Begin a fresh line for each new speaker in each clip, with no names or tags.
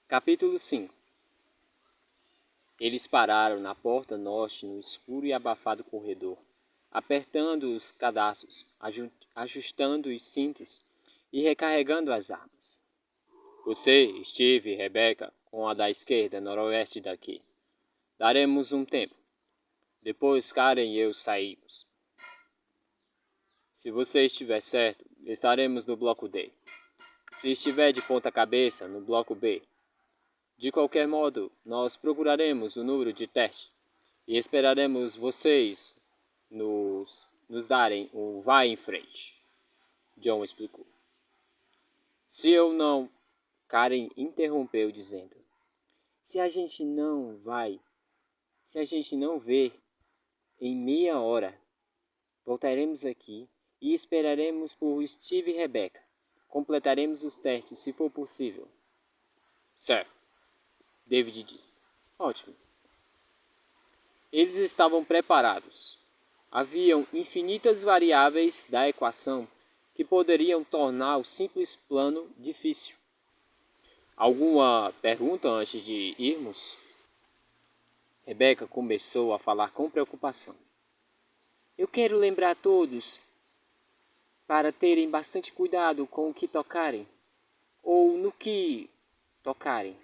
Capítulo 5. Eles pararam na porta norte no escuro e abafado corredor, apertando os cadastros, ajustando os cintos e recarregando as armas. Você, Steve e Rebecca, com a da esquerda, noroeste daqui. Daremos um tempo. Depois Karen e eu saímos. Se você estiver certo, estaremos no bloco D. Se estiver de ponta cabeça, no bloco B. De qualquer modo, nós procuraremos o número de teste e esperaremos vocês nos darem um vai em frente. John explicou. Se eu não... Karen interrompeu dizendo. Se a gente não ver em meia hora, voltaremos aqui e esperaremos por Steve e Rebecca. Completaremos os testes se for possível. Certo, David disse. Ótimo. Eles estavam preparados. Haviam infinitas variáveis da equação que poderiam tornar o simples plano difícil. Alguma pergunta antes de irmos? Rebecca começou a falar com preocupação. Eu quero lembrar todos para terem bastante cuidado com o que tocarem, ou no que tocarem.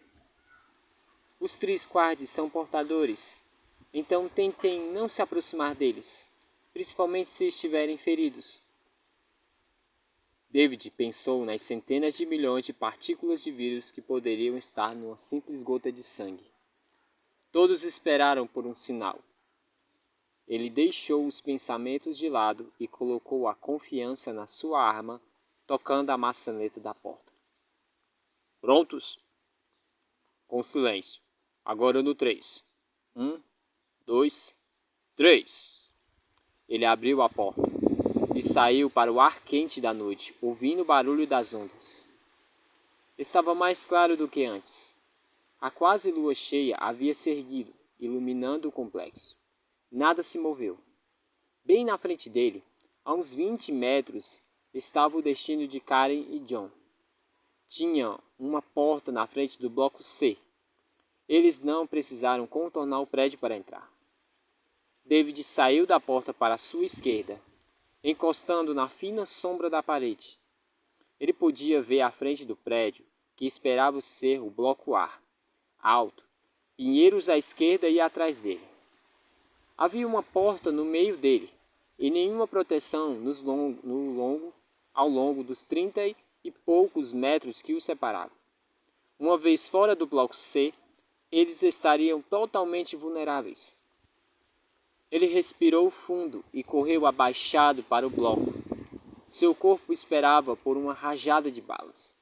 Os Trisquards são portadores, então tentem não se aproximar deles, principalmente se estiverem feridos. David pensou nas centenas de milhões de partículas de vírus que poderiam estar numa simples gota de sangue. Todos esperaram por um sinal. Ele deixou os pensamentos de lado e colocou a confiança na sua arma, tocando a maçaneta da porta. Prontos? Com silêncio. Agora no 3. 1, 2, 3. Ele abriu a porta e saiu para o ar quente da noite, ouvindo o barulho das ondas. Estava mais claro do que antes. A quase lua cheia havia se erguido, iluminando o complexo. Nada se moveu. Bem na frente dele, a uns 20 metros, estava o destino de Karen e John. Tinha uma porta na frente do bloco C. Eles não precisaram contornar o prédio para entrar. David saiu da porta para a sua esquerda, encostando na fina sombra da parede. Ele podia ver à frente do prédio, que esperava ser o bloco A, alto, pinheiros à esquerda e atrás dele. Havia uma porta no meio dele, e nenhuma proteção ao longo dos 30 e poucos metros que os separavam. Uma vez fora do bloco C, eles estariam totalmente vulneráveis. Ele respirou fundo e correu abaixado para o bloco. Seu corpo esperava por uma rajada de balas,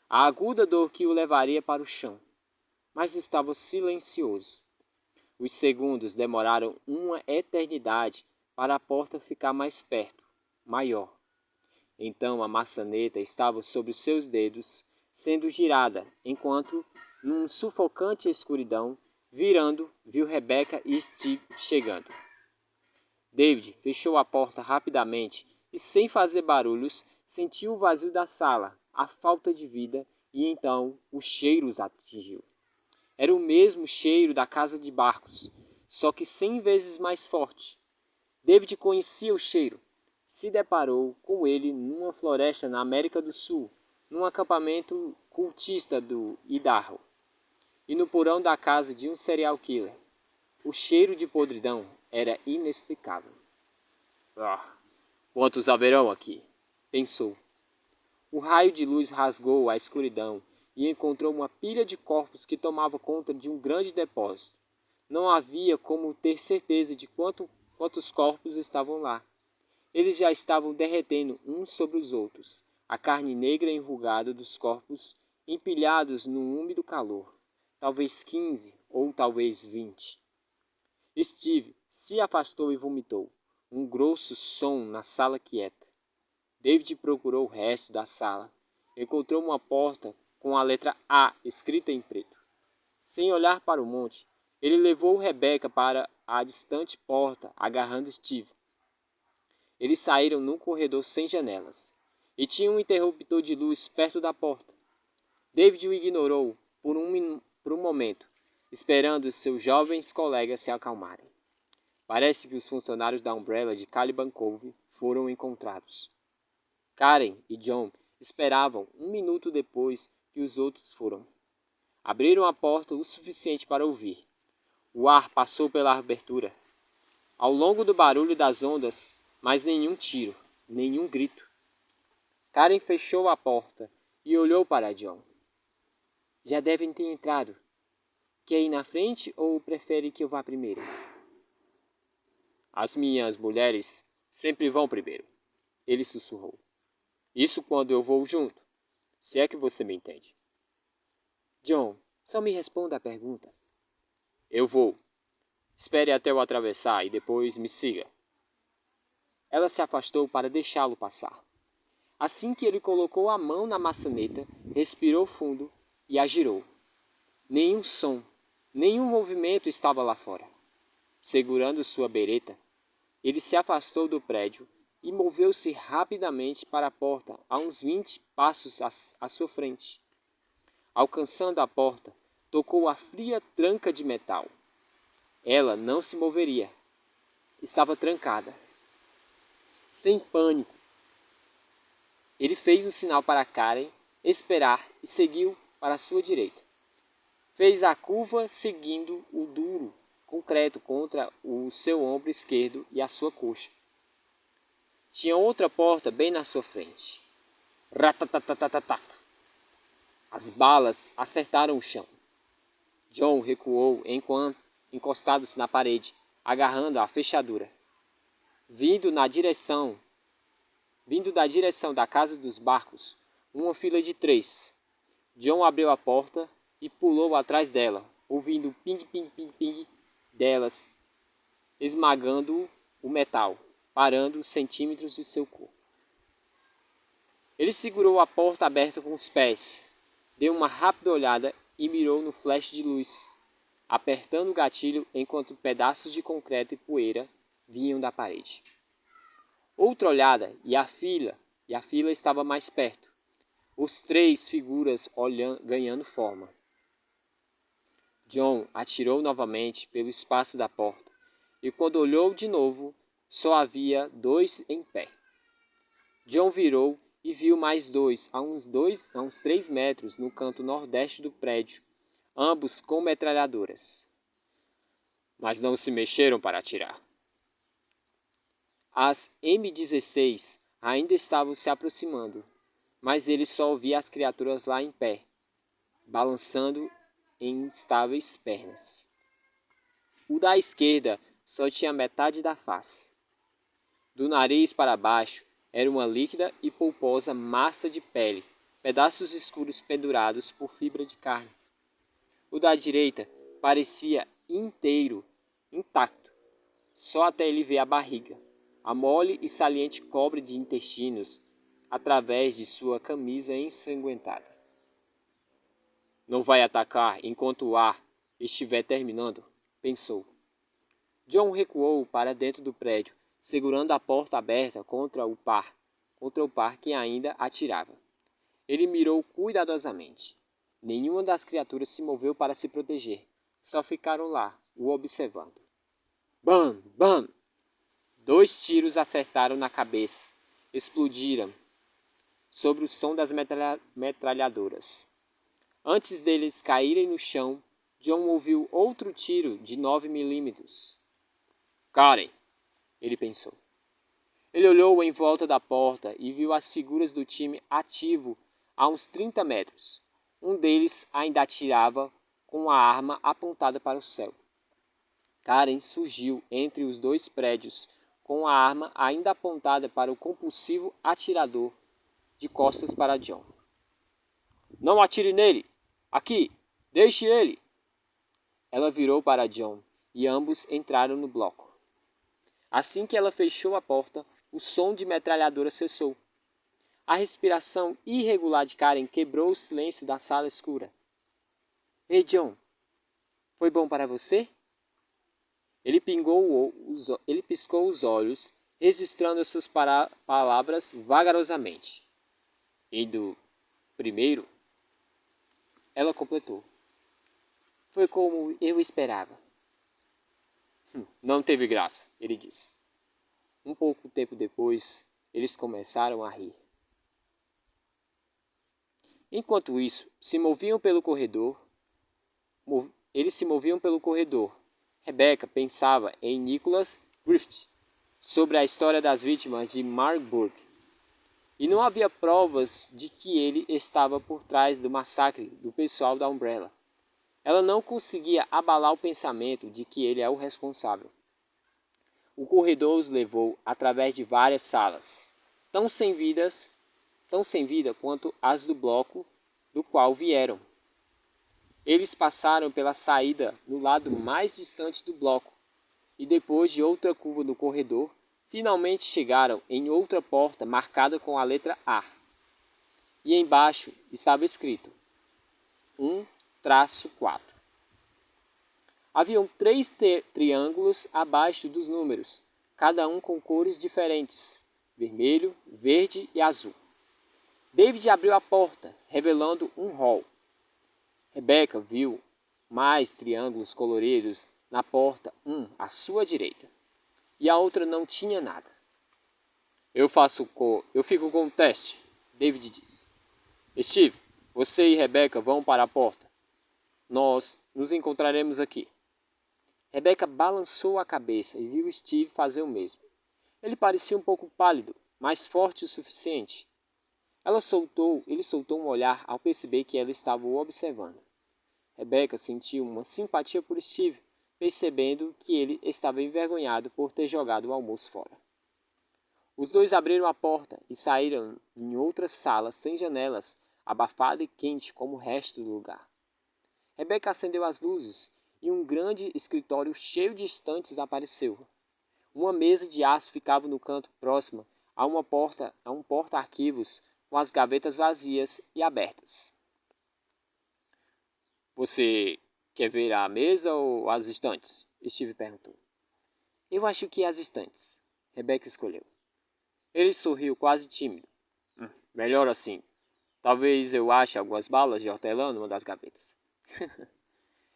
a aguda dor que o levaria para o chão, mas estava silencioso. Os segundos demoraram uma eternidade para a porta ficar mais perto, maior. Então a maçaneta estava sobre seus dedos, sendo girada, enquanto, num sufocante escuridão, virando, viu Rebecca e Steve chegando. David fechou a porta rapidamente e, sem fazer barulhos, sentiu o vazio da sala, a falta de vida, e então o cheiro os atingiu. Era o mesmo cheiro da casa de Barcos, só que 100 vezes mais forte. David conhecia o cheiro. Se deparou com ele numa floresta na América do Sul, num acampamento cultista do Idaho, e no porão da casa de um serial killer. O cheiro de podridão era inexplicável. Quantos haverão aqui? Pensou. O raio de luz rasgou a escuridão e encontrou uma pilha de corpos que tomava conta de um grande depósito. Não havia como ter certeza de quantos corpos estavam lá. Eles já estavam derretendo uns sobre os outros, a carne negra enrugada dos corpos empilhados num úmido calor. Talvez 15 ou talvez 20. Steve se afastou e vomitou, um grosso som na sala quieta. David procurou o resto da sala. Encontrou uma porta com a letra A escrita em preto. Sem olhar para o monte, ele levou Rebecca para a distante porta, agarrando Steve. Eles saíram num corredor sem janelas, e tinha um interruptor de luz perto da porta. David o ignorou, por um momento, esperando seus jovens colegas se acalmarem. Parece que os funcionários da Umbrella de Caliban Cove foram encontrados. Karen e John esperavam 1 minuto depois que os outros foram. Abriram a porta o suficiente para ouvir. O ar passou pela abertura. Ao longo do barulho das ondas, mas nenhum tiro, nenhum grito. Karen fechou a porta e olhou para John. Já devem ter entrado. Quer ir na frente ou prefere que eu vá primeiro? As minhas mulheres sempre vão primeiro, ele sussurrou. Isso quando eu vou junto, se é que você me entende. John, só me responda a pergunta. Eu vou. Espere até eu atravessar e depois me siga. Ela se afastou para deixá-lo passar. Assim que ele colocou a mão na maçaneta, respirou fundo e a girou. Nenhum som, nenhum movimento estava lá fora. Segurando sua bereta, ele se afastou do prédio e moveu-se rapidamente para a porta a uns 20 passos à sua frente. Alcançando a porta, tocou a fria tranca de metal. Ela não se moveria. Estava trancada. Sem pânico, ele fez o sinal para Karen esperar e seguiu para a sua direita. Fez a curva seguindo o duro concreto contra o seu ombro esquerdo e a sua coxa. Tinha outra porta bem na sua frente. Ratatatatata. As balas acertaram o chão. John recuou enquanto encostado-se na parede, agarrando a fechadura. Vindo da direção da casa dos barcos, uma fila de 3. John abriu a porta e pulou atrás dela, ouvindo o ping-ping-ping-ping delas, esmagando o metal, parando os centímetros de seu corpo. Ele segurou a porta aberta com os pés, deu uma rápida olhada e mirou no flash de luz, apertando o gatilho enquanto pedaços de concreto e poeira vinham da parede. Outra olhada e a fila estava mais perto. Os 3 figuras ganhando forma. John atirou novamente pelo espaço da porta e quando olhou de novo, só havia 2 em pé. John virou e viu mais 2 a uns 3 metros no canto nordeste do prédio, ambos com metralhadoras. Mas não se mexeram para atirar. As M16 ainda estavam se aproximando, mas ele só ouvia as criaturas lá em pé, balançando em instáveis pernas. O da esquerda só tinha metade da face. Do nariz para baixo era uma líquida e polposa massa de pele, pedaços escuros pendurados por fibra de carne. O da direita parecia inteiro, intacto, só até ele ver a barriga, a mole e saliente cobre de intestinos através de sua camisa ensanguentada. Não vai atacar enquanto o ar estiver terminando, pensou. John recuou para dentro do prédio, segurando a porta aberta contra o par que ainda atirava. Ele mirou cuidadosamente. Nenhuma das criaturas se moveu para se proteger. Só ficaram lá, o observando. Bam! Bam! 2 tiros acertaram na cabeça. Explodiram sobre o som das metralhadoras. Antes deles caírem no chão, John ouviu outro tiro de 9 milímetros. Karen, ele pensou. Ele olhou em volta da porta e viu as figuras do time ativo a uns 30 metros. Um deles ainda atirava com a arma apontada para o céu. Karen surgiu entre os 2 prédios com a arma ainda apontada para o compulsivo atirador, de costas para John. Não atire nele! Aqui! Deixe ele! Ela virou para John e ambos entraram no bloco. Assim que ela fechou a porta, o som de metralhadora cessou. A respiração irregular de Karen quebrou o silêncio da sala escura. Ei, John, foi bom para você? Ele piscou os olhos, registrando suas palavras vagarosamente. E do primeiro? Ela completou. Foi como eu esperava. Não teve graça, ele disse. Um pouco tempo depois, eles começaram a rir. Enquanto isso, eles se moviam pelo corredor. Rebecca pensava em Nicholas Griffith, sobre a história das vítimas de Marburg, e não havia provas de que ele estava por trás do massacre do pessoal da Umbrella. Ela não conseguia abalar o pensamento de que ele é o responsável. O corredor os levou através de várias salas, tão sem vida quanto as do bloco do qual vieram. Eles passaram pela saída no lado mais distante do bloco e depois de outra curva do corredor, finalmente chegaram em outra porta marcada com a letra A. E embaixo estava escrito 1-4. Haviam 3 triângulos abaixo dos números, cada um com cores diferentes, vermelho, verde e azul. David abriu a porta, revelando um hall. Rebecca viu mais triângulos coloridos na porta, à sua direita, e a outra não tinha nada. Eu fico com o teste, David disse. Steve, você e Rebecca vão para a porta. Nós nos encontraremos aqui. Rebecca balançou a cabeça e viu Steve fazer o mesmo. Ele parecia um pouco pálido, mas forte o suficiente. Ele soltou um olhar ao perceber que ela estava o observando. Rebecca sentiu uma simpatia por Steve, percebendo que ele estava envergonhado por ter jogado o almoço fora. Os dois abriram a porta e saíram em outra sala sem janelas, abafada e quente como o resto do lugar. Rebecca acendeu as luzes e um grande escritório cheio de estantes apareceu. Uma mesa de aço ficava no canto próximo a um porta-arquivos com as gavetas vazias e abertas. Você quer ver a mesa ou as estantes? Steve perguntou. Eu acho que as estantes. Rebecca escolheu. Ele sorriu quase tímido. Melhor assim. Talvez eu ache algumas balas de hortelã numa das gavetas.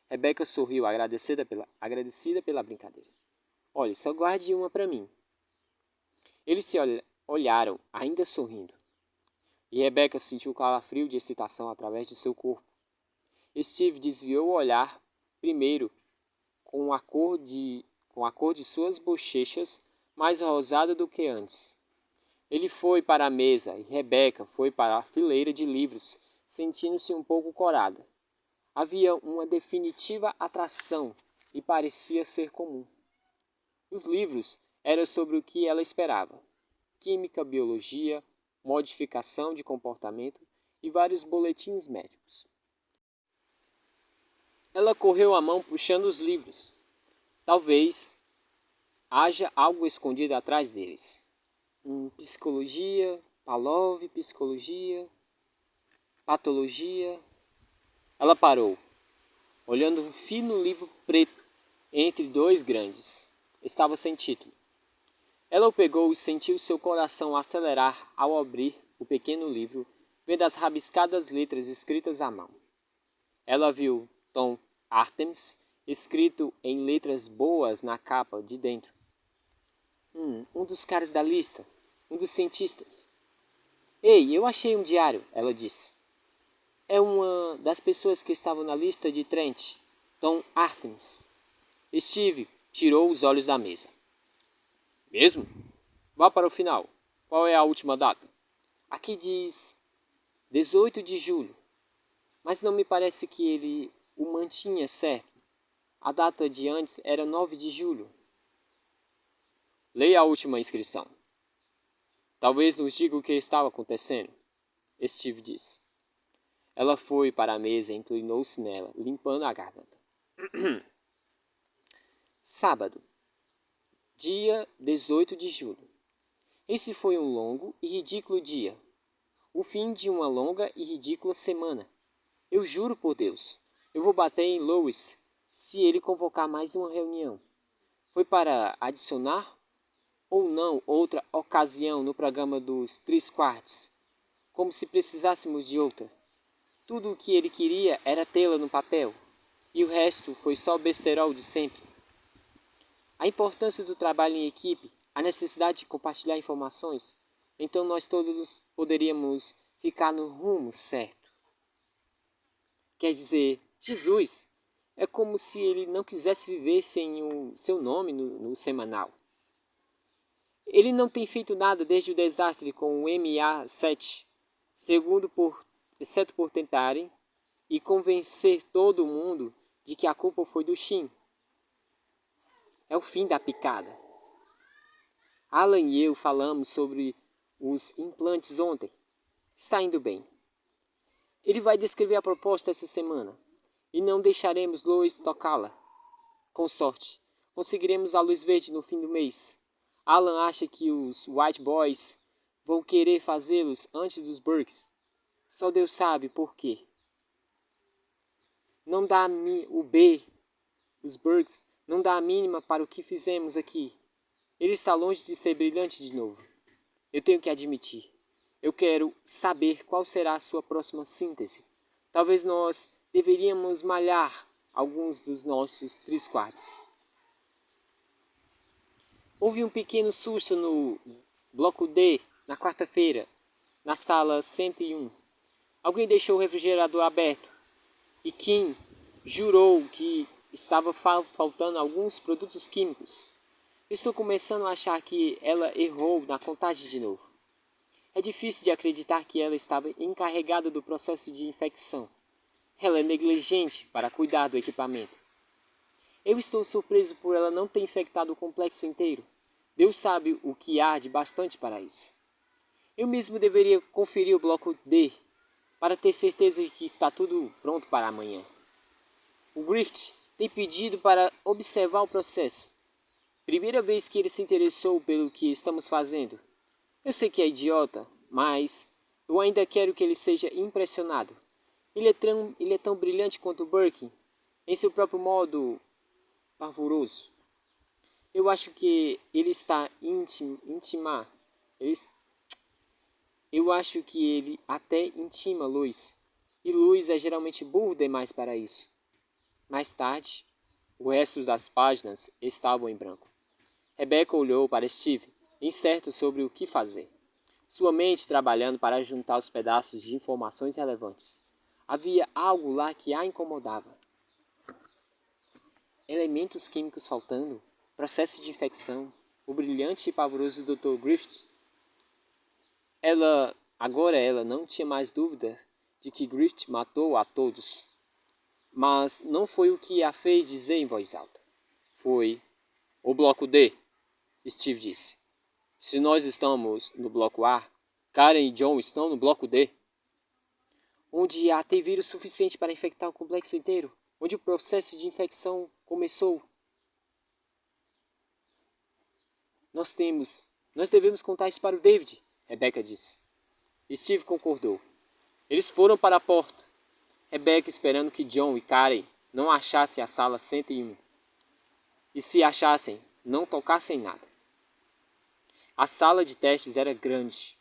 Rebecca sorriu, agradecida pela brincadeira. Olhe, só guarde uma para mim. Eles se olharam, ainda sorrindo. E Rebecca sentiu o calafrio de excitação através de seu corpo. Steve desviou o olhar primeiro com a cor de suas bochechas mais rosada do que antes. Ele foi para a mesa e Rebecca foi para a fileira de livros, sentindo-se um pouco corada. Havia uma definitiva atração e parecia ser comum. Os livros eram sobre o que ela esperava: química, biologia, modificação de comportamento e vários boletins médicos. Ela correu a mão puxando os livros. Talvez haja algo escondido atrás deles. Psicologia, Pavlov, psicologia, patologia. Ela parou, olhando um fino livro preto entre 2 grandes. Estava sem título. Ela o pegou e sentiu seu coração acelerar ao abrir o pequeno livro, vendo as rabiscadas letras escritas à mão. Ela viu Tom Artemis escrito em letras boas na capa de dentro. Um dos caras da lista, um dos cientistas. Ei, eu achei um diário, ela disse. É uma das pessoas que estavam na lista de Trent, Tom Artemis. Steve tirou os olhos da mesa. Mesmo? Vá para o final. Qual é a última data? Aqui diz 18 de julho. Mas não me parece que ele o mantinha certo. A data de antes era 9 de julho. Leia a última inscrição. Talvez nos diga o que estava acontecendo, Steve disse. Ela foi para a mesa e inclinou-se nela, limpando a garganta. Sábado, dia 18 de julho. Esse foi um longo e ridículo dia. O fim de uma longa e ridícula semana. Eu juro por Deus, eu vou bater em Lois se ele convocar mais uma reunião. Foi para adicionar ou não outra ocasião no programa dos 3/4, como se precisássemos de outra. Tudo o que ele queria era tê-la no papel. e o resto foi só besterol de sempre. A importância do trabalho em equipe, a necessidade de compartilhar informações, então nós todos poderíamos ficar no rumo certo. Quer dizer, Jesus é como se ele não quisesse viver sem o seu nome no semanal. Ele não tem feito nada desde o desastre com o MA7, exceto por tentarem e convencer todo mundo de que a culpa foi do Shin. É o fim da picada. Alan e eu falamos sobre os implantes ontem. Está indo bem. Ele vai descrever a proposta essa semana e não deixaremos Lois tocá-la. Com sorte, conseguiremos a luz verde no fim do mês. Alan acha que os White Boys vão querer fazê-los antes dos Burks. Só Deus sabe por quê. Não dá o B, os Burks, não dá a mínima para o que fizemos aqui. Ele está longe de ser brilhante de novo. Eu tenho que admitir. Eu quero saber qual será a sua próxima síntese. Talvez nós deveríamos malhar alguns dos nossos 3/4. Houve um pequeno susto no bloco D na quarta-feira, na sala 101. Alguém deixou o refrigerador aberto e Kim jurou que estava faltando alguns produtos químicos. Estou começando a achar que ela errou na contagem de novo. É difícil de acreditar que ela estava encarregada do processo de infecção. Ela é negligente para cuidar do equipamento. Eu estou surpreso por ela não ter infectado o complexo inteiro. Deus sabe o que há de bastante para isso. Eu mesmo deveria conferir o bloco D para ter certeza de que está tudo pronto para amanhã. O Griffith tem pedido para observar o processo. Primeira vez que ele se interessou pelo que estamos fazendo. Eu sei que é idiota, mas eu ainda quero que ele seja impressionado. Ele é tão brilhante quanto Birkin, em seu próprio modo pavoroso. Eu acho que ele está Eu acho que ele até intima Luz. E Luz é geralmente burro demais para isso. Mais tarde, o resto das páginas estavam em branco. Rebecca olhou para Steve, incerto sobre o que fazer. Sua mente trabalhando para juntar os pedaços de informações relevantes. Havia algo lá que a incomodava. Elementos químicos faltando, processo de infecção, o brilhante e pavoroso Dr. Griffith. Agora ela não tinha mais dúvida de que Griffith matou a todos. Mas não foi o que a fez dizer em voz alta. Foi o bloco D, Steve disse. Se nós estamos no bloco A, Karen e John estão no bloco D. Onde há tem vírus suficiente para infectar o complexo inteiro. Onde o processo de infecção começou. Nós devemos contar isso para o David, Rebecca disse. Steve concordou. Eles foram para a porta. Rebecca esperando que John e Karen não achassem a sala 101. E se achassem, não tocassem nada. A sala de testes era grande.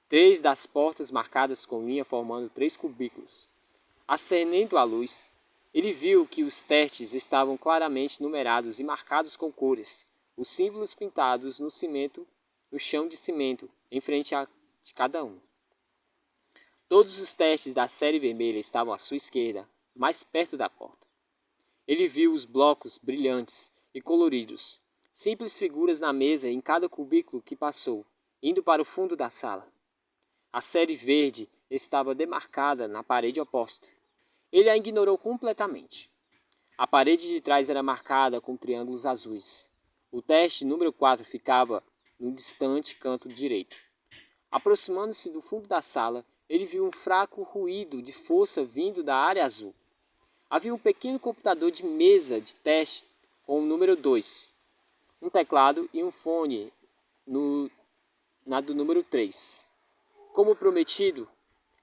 3 das portas marcadas com linha formando 3 cubículos. Acendendo a luz, ele viu que os testes estavam claramente numerados e marcados com cores, os símbolos pintados no chão de cimento, em frente de cada um. Todos os testes da série vermelha estavam à sua esquerda, mais perto da porta. Ele viu os blocos brilhantes e coloridos, simples figuras na mesa em cada cubículo que passou, indo para o fundo da sala. A série verde estava demarcada na parede oposta. Ele a ignorou completamente. A parede de trás era marcada com triângulos azuis. O teste número 4 ficava no distante canto direito. Aproximando-se do fundo da sala, ele viu um fraco ruído de força vindo da área azul. Havia um pequeno computador de mesa de teste com o número 2, um teclado e um fone na do número 3. Como prometido,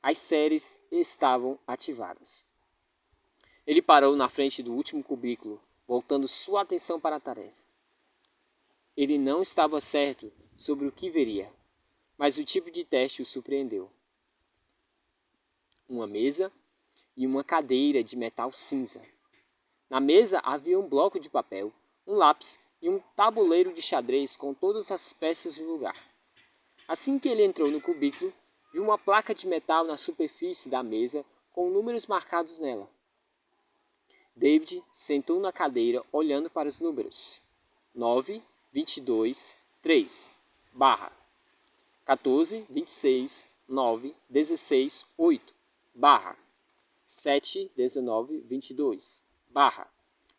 as séries estavam ativadas. Ele parou na frente do último cubículo, voltando sua atenção para a tarefa. Ele não estava certo sobre o que veria, mas o tipo de teste o surpreendeu. Uma mesa e uma cadeira de metal cinza. Na mesa havia um bloco de papel, um lápis e um tabuleiro de xadrez com todas as peças no lugar. Assim que ele entrou no cubículo, viu uma placa de metal na superfície da mesa com números marcados nela. David sentou na cadeira olhando para os números. 9, 22, 3, barra. 14, 26, 9, 16, 8, barra. 7, 19, 22, barra.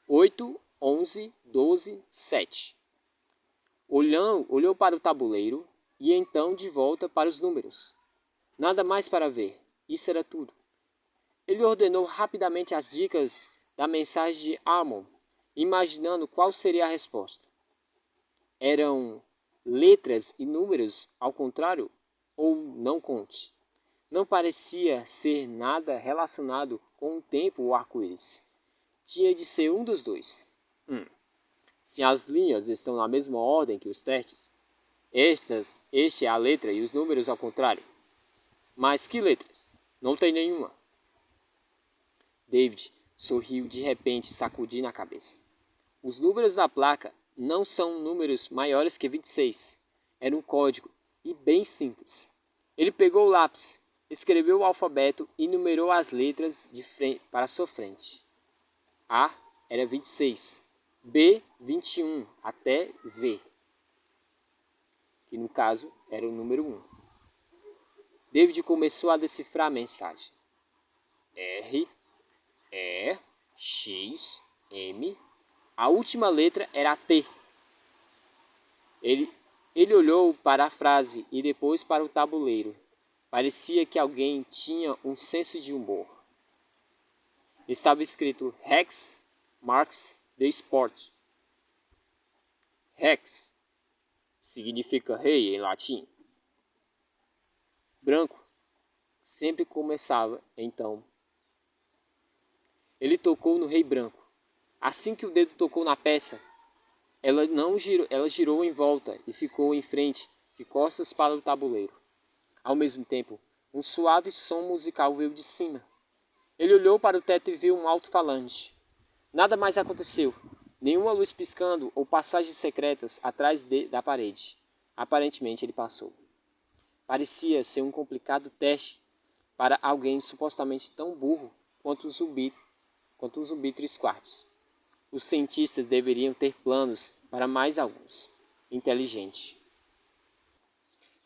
8, 11, 12, 7. Olhou para o tabuleiro e então de volta para os números. Nada mais para ver. Isso era tudo. Ele ordenou rapidamente as dicas da mensagem de Amon, imaginando qual seria a resposta. Eram letras e números ao contrário ou não conte. Não parecia ser nada relacionado com o tempo ou arco-íris. Tinha de ser um dos dois. Se as linhas estão na mesma ordem que os testes, este é a letra e os números ao contrário. Mas que letras? Não tem nenhuma. David sorriu de repente, sacudindo a cabeça. Os números da placa não são números maiores que 26. Era um código e bem simples. Ele pegou o lápis, escreveu o alfabeto e numerou as letras de frente para sua frente. A era 26, B 21 até Z, que no caso era o número 1. David começou a decifrar a mensagem. R, E, X, M. A última letra era a T. Ele olhou para a frase e depois para o tabuleiro. Parecia que alguém tinha um senso de humor. Estava escrito Rex Marx the Sport. Rex significa rei em latim. Branco sempre começava então. Ele tocou no rei branco. Assim que o dedo tocou na peça, ela girou em volta e ficou em frente, de costas para o tabuleiro. Ao mesmo tempo, um suave som musical veio de cima. Ele olhou para o teto e viu um alto-falante. Nada mais aconteceu. Nenhuma luz piscando ou passagens secretas atrás da parede. Aparentemente ele passou. Parecia ser um complicado teste para alguém supostamente tão burro quanto o zumbi 3 quartos. Os cientistas deveriam ter planos para mais alguns. Inteligente.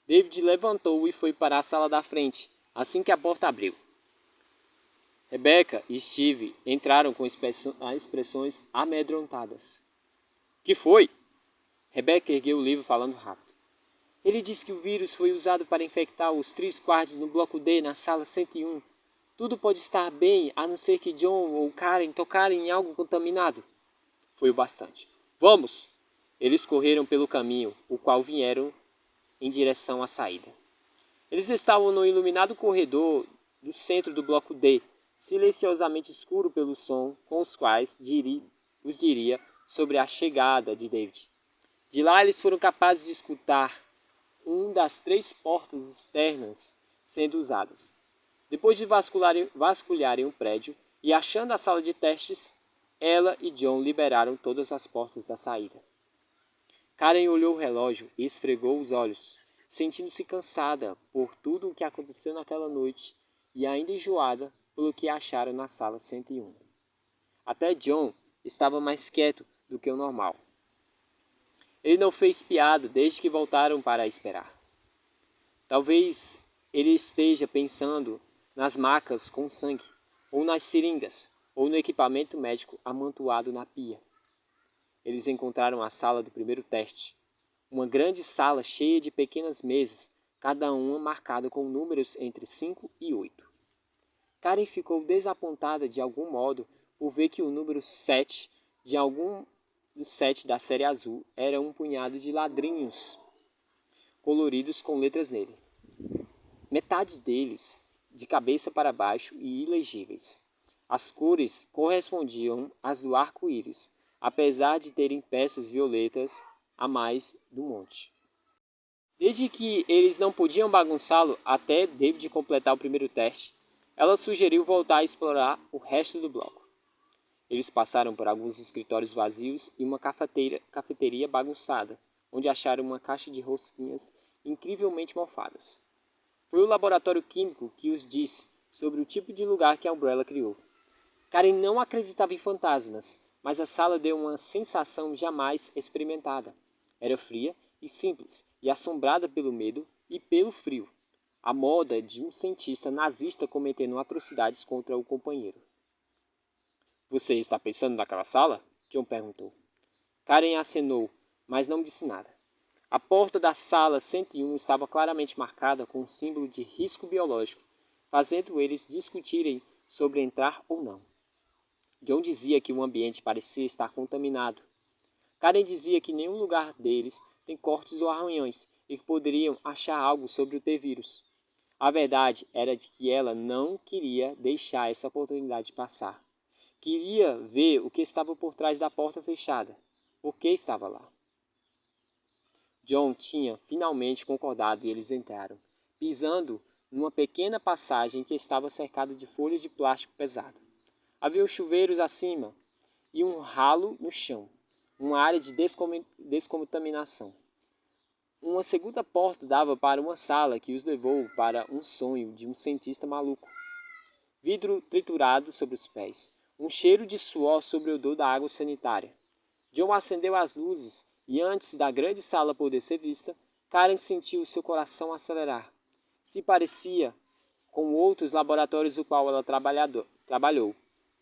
David levantou e foi para a sala da frente, assim que a porta abriu. Rebecca e Steve entraram com expressões amedrontadas. Que foi? Rebecca ergueu o livro falando rápido. Ele disse que o vírus foi usado para infectar os 3 quartos no bloco D na sala 101. Tudo pode estar bem, a não ser que John ou Karen tocarem em algo contaminado. Foi o bastante. Vamos! Eles correram pelo caminho, o qual vieram em direção à saída. Eles estavam no iluminado corredor do centro do bloco D, silenciosamente escuro pelo som com os quais os diria sobre a chegada de David. De lá eles foram capazes de escutar uma das 3 portas externas sendo usadas. Depois de vasculharem o prédio e achando a sala de testes, ela e John liberaram todas as portas da saída. Karen olhou o relógio e esfregou os olhos, sentindo-se cansada por tudo o que aconteceu naquela noite e ainda enjoada pelo que acharam na sala 101. Até John estava mais quieto do que o normal. Ele não fez piada desde que voltaram para esperar. Talvez ele esteja pensando nas macas com sangue, ou nas seringas, ou no equipamento médico amontoado na pia. Eles encontraram a sala do primeiro teste. Uma grande sala cheia de pequenas mesas, cada uma marcada com números entre 5 e 8. Karen ficou desapontada de algum modo por ver que o número 7 de algum dos 7 da série azul era um punhado de ladrinhos coloridos com letras nele. Metade deles de cabeça para baixo e ilegíveis. As cores correspondiam às do arco-íris, apesar de terem peças violetas a mais do monte. Desde que eles não podiam bagunçá-lo até David completar o primeiro teste, ela sugeriu voltar a explorar o resto do bloco. Eles passaram por alguns escritórios vazios e uma cafeteria bagunçada, onde acharam uma caixa de rosquinhas incrivelmente mofadas. Foi o laboratório químico que os disse sobre o tipo de lugar que a Umbrella criou. Karen não acreditava em fantasmas, mas a sala deu uma sensação jamais experimentada. Era fria e simples, e assombrada pelo medo e pelo frio. A moda de um cientista nazista cometendo atrocidades contra o companheiro. Você está pensando naquela sala? John perguntou. Karen acenou, mas não disse nada. A porta da sala 101 estava claramente marcada com um símbolo de risco biológico, fazendo eles discutirem sobre entrar ou não. John dizia que o ambiente parecia estar contaminado. Karen dizia que nenhum lugar deles tem cortes ou arranhões e que poderiam achar algo sobre o T-vírus. A verdade era de que ela não queria deixar essa oportunidade passar. Queria ver o que estava por trás da porta fechada. Por que estava lá? John tinha finalmente concordado e eles entraram, pisando numa pequena passagem que estava cercada de folhas de plástico pesado. Havia chuveiros acima e um ralo no chão, uma área de descontaminação. Uma segunda porta dava para uma sala que os levou para um sonho de um cientista maluco. Vidro triturado sobre os pés, um cheiro de suor sobre o odor da água sanitária. John acendeu as luzes e antes da grande sala poder ser vista, Karen sentiu seu coração acelerar. Se parecia com outros laboratórios no qual ela trabalhou.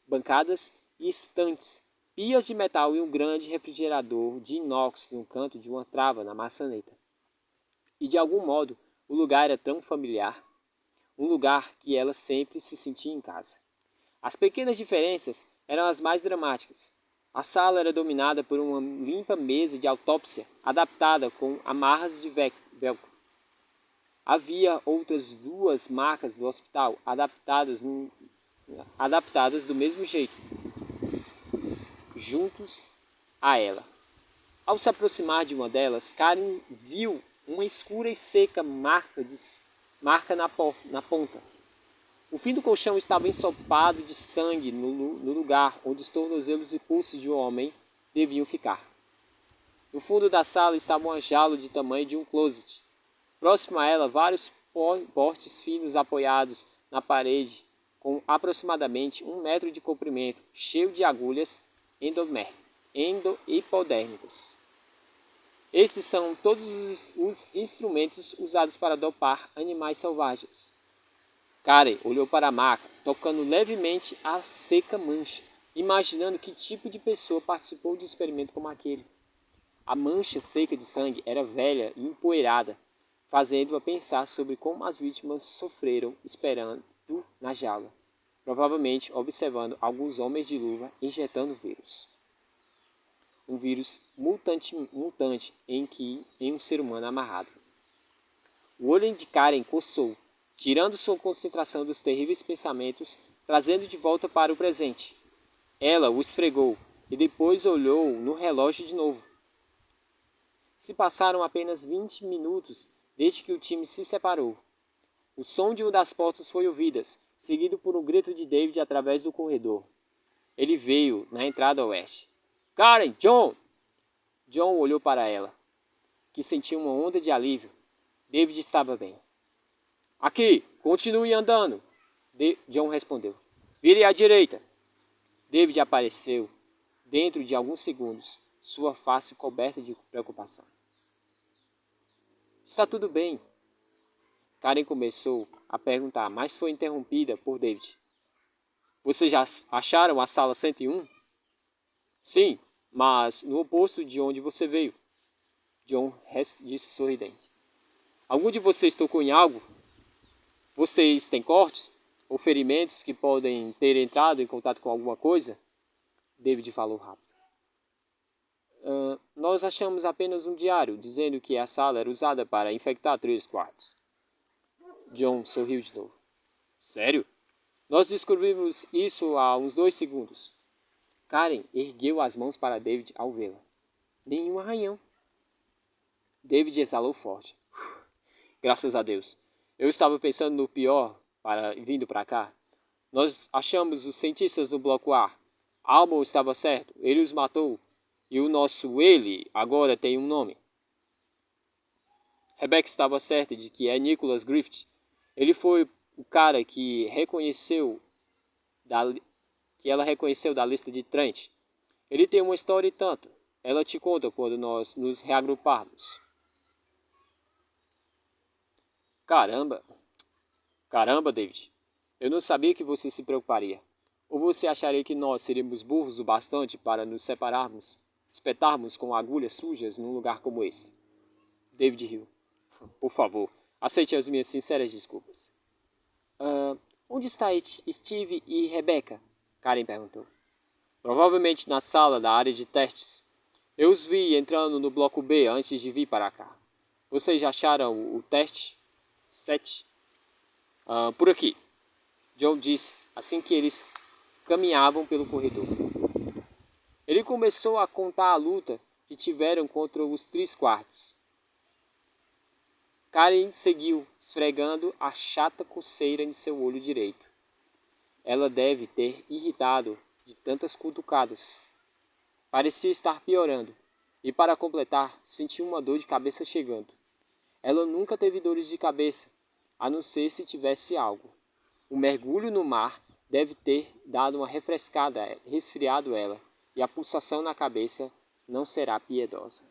Bancadas e estantes, pias de metal e um grande refrigerador de inox no canto de uma trava na maçaneta. E de algum modo, o lugar era tão familiar, um lugar que ela sempre se sentia em casa. As pequenas diferenças eram as mais dramáticas. A sala era dominada por uma limpa mesa de autópsia, adaptada com amarras de velcro. Havia outras 2 macas do hospital, adaptadas do mesmo jeito, juntos a ela. Ao se aproximar de uma delas, Karen viu uma escura e seca marca na ponta. O fim do colchão estava ensopado de sangue no lugar onde os tornozelos e pulsos de um homem deviam ficar. No fundo da sala estava uma jaula de tamanho de um closet. Próximo a ela, vários portes finos apoiados na parede, com aproximadamente 1 metro de comprimento, cheio de agulhas hipodérmicas. Esses são todos os instrumentos usados para dopar animais selvagens. Karen olhou para a maca, tocando levemente a seca mancha, imaginando que tipo de pessoa participou de um experimento como aquele. A mancha seca de sangue era velha e empoeirada, fazendo-a pensar sobre como as vítimas sofreram esperando na jaula, provavelmente observando alguns homens de luva injetando vírus. Um vírus mutante em um ser humano amarrado. O olho de Karen coçou, tirando sua concentração dos terríveis pensamentos, trazendo de volta para o presente. Ela o esfregou e depois olhou no relógio de novo. Se passaram apenas 20 minutos desde que o time se separou. O som de uma das portas foi ouvido, seguido por um grito de David através do corredor. Ele veio na entrada oeste. Karen, John! John olhou para ela, que sentiu uma onda de alívio. David estava bem. Aqui, continue andando, John respondeu. Vire à direita. David apareceu dentro de alguns segundos, sua face coberta de preocupação. Está tudo bem. Karen começou a perguntar, mas foi interrompida por David. Vocês já acharam a sala 101? Sim, mas no oposto de onde você veio. John disse sorridente. Algum de vocês tocou em algo? Vocês têm cortes ou ferimentos que podem ter entrado em contato com alguma coisa? David falou rápido. Nós achamos apenas um diário, dizendo que a sala era usada para infectar 3 quartos. John sorriu de novo. Sério? Nós descobrimos isso há uns 2 segundos. Karen ergueu as mãos para David ao vê-la. Nenhum arranhão. David exalou forte. Graças a Deus. Eu estava pensando no pior vindo para cá. Nós achamos os cientistas no bloco A. Almon estava certo, ele os matou, e o nosso ele agora tem um nome. Rebecca estava certa de que é Nicholas Griffith. Ele foi o cara que ela reconheceu da lista de Trent. Ele tem uma história e tanto. Ela te conta quando nós nos reagruparmos. Caramba! Caramba, David. Eu não sabia que você se preocuparia. Ou você acharia que nós seríamos burros o bastante para nos separarmos, espetarmos com agulhas sujas num lugar como esse? David riu. Por favor, aceite as minhas sinceras desculpas. Onde está Steve e Rebecca? Karen perguntou. Provavelmente na sala da área de testes. Eu os vi entrando no bloco B antes de vir para cá. Vocês já acharam o teste? 7. Por aqui. John disse assim que eles caminhavam pelo corredor. Ele começou a contar a luta que tiveram contra os Trisquarts. Karen seguiu, esfregando a chata coceira em seu olho direito. Ela deve ter irritado de tantas cutucadas. Parecia estar piorando, e para completar, sentiu uma dor de cabeça chegando. Ela nunca teve dores de cabeça, a não ser se tivesse algo. O mergulho no mar deve ter dado uma refrescada, resfriado ela, e a pulsação na cabeça não será piedosa.